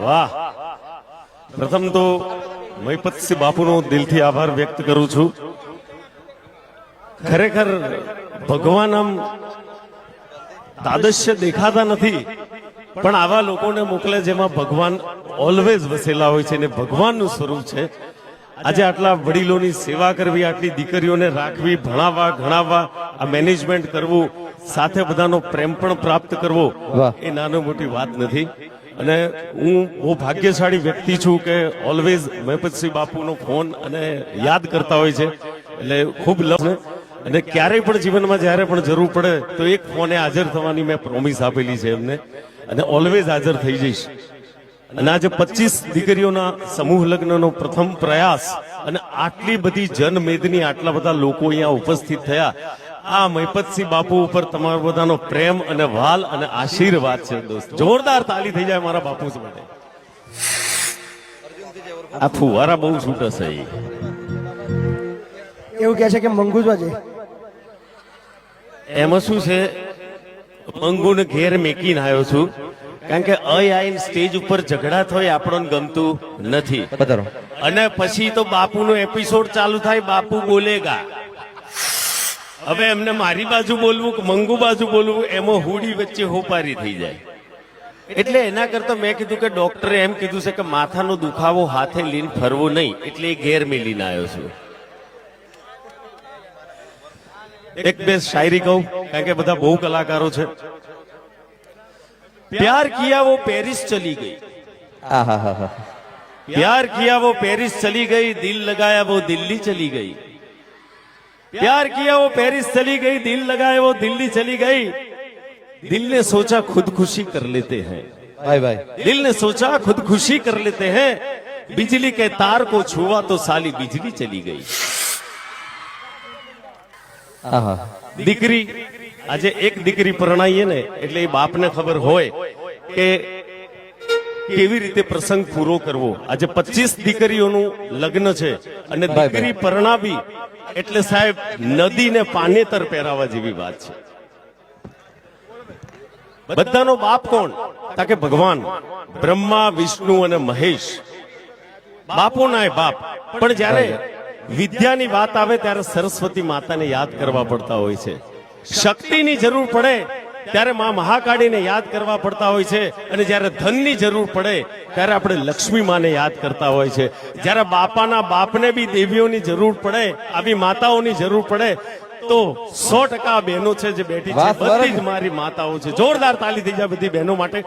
વાહ, પ્રથમ તો મહિપતસિંહ બાપુનો દિલથી આભાર વ્યક્ત કરું છું. ખરેખર ભગવાન આમ તાદશ્ય દેખાતા નથી, પણ આવા લોકોને મોકલે જેમાં ભગવાન ઓલવેઝ વસેલા હોય છે ને ભગવાનનું સ્વરૂપ છે. આજે આટલા વડીલોની સેવા કરવી, આટલી દીકરીઓને રાખવી, ભણાવવા ગણાવવા, આ મેનેજમેન્ટ કરવું, સાથે બધાનો પ્રેમ પણ પ્રાપ્ત કરવો, એ નાનો મોટી વાત નથી. અને હું બહુ ભાગ્યશાળી વ્યક્તિ છું કે ઓલવેઝ મહિપતસિંહ બાપુનો ફોન અને યાદ કરતા હોય છે, એટલે ખૂબ લવ. અને ક્યારેય પણ જીવનમાં જ્યારે પણ જરૂર પડે તો એક ફોને હાજર થવાની મેં પ્રોમિસ આપેલી છે એમને, અને ઓલવેઝ હાજર થઈ જઈશ. અને આજે 25 દીકરીઓના સમૂહ લગ્નનો પ્રથમ પ્રયાસ અને આટલી બધી જનમેદની, આટલા બધા લોકો અહીંયા ઉપસ્થિત થયા, આ મહિપતસિંહ બાપુ ઉપર તમારો બધાનો પ્રેમ અને વાલ અને આશીર્વાદ છે દોસ્ત. જોરદાર તાલી થઈ જાય મારા બાપુ માટે. આ ફુવારા બહુ છૂટે છે. એવું કહે છે કે મંગુજવા છે. એમાં શું છે, મંગુને ઘેર મેકીને આવ્યો છું, કારણ કે આઈને સ્ટેજ ઉપર ઝઘડા થાય આપણને ગમતું નથી. અને પછી તો બાપુનો એપિસોડ ચાલુ થાય, બાપુ બોલેગા. હવે એમને મારી બાજુ બોલવું કે મંગુ બાજુ બોલવું, એમાં હુડી વચ્ચે હોપારી થઈ જાય. એટલે એના કરતા મેં કીધું કે ડોક્ટરે એમ કીધું છે કે માથાનો દુખાવો હાથે લઈને ફરવો નહીં, એટલે એ ઘેર મેલીને આવ્યો છું. એક બે શાયરી કહું, કારણ કે બધા બહુ કલાકારો છે. प्यार किया वो पेरिस चली गई, प्यार किया वो पेरिस चली गई, दिल लगाया वो दिल्ली चली गई. प्यार किया वो पेरिस चली गई, दिल लगाया वो दिल्ली चली गई. दिल ने सोचा खुदकुशी कर लेते हैं, भाई भाई, दिल ने सोचा खुदकुशी कर लेते हैं, बिजली के तार को छुआ तो साली बिजली चली गई. દીકરી, આજે એક દીકરી પરણાઈએ ને એટલે એ બાપને ખબર હોય કે કેવી રીતે પ્રસંગ પૂરો કરવો. આજે 25 દીકરીઓનું લગ્ન છે અને દીકરી પરણાવી એટલે સાહેબ નદીને પાનેતર પહેરાવા જેવી વાત છે. બધાનો બાપ કોણ? તાકે ભગવાન બ્રહ્મા, વિષ્ણુ અને મહેશ. બાપોના બાપ. પણ જ્યારે વિદ્યાની વાત આવે ત્યારે સરસ્વતી માતાને યાદ કરવા પડતા હોય છે. શક્તિની જરૂર પડે ત્યારે માં મહાકાળીને યાદ કરવા પડતા હોય છે. અને જ્યારે ધનની જરૂર પડે ત્યારે આપણે લક્ષ્મી માને યાદ કરતા હોય છે. જ્યારે બાપાના બાપને બી દેવીઓની જરૂર પડે, આવી માતાઓની જરૂર પડે, તો 100% બહેનો છે જે બેઠી છે, બધી જ મારી માતાઓ છે. જોરદાર તાલી થઈ જાય બધી બહેનો માટે.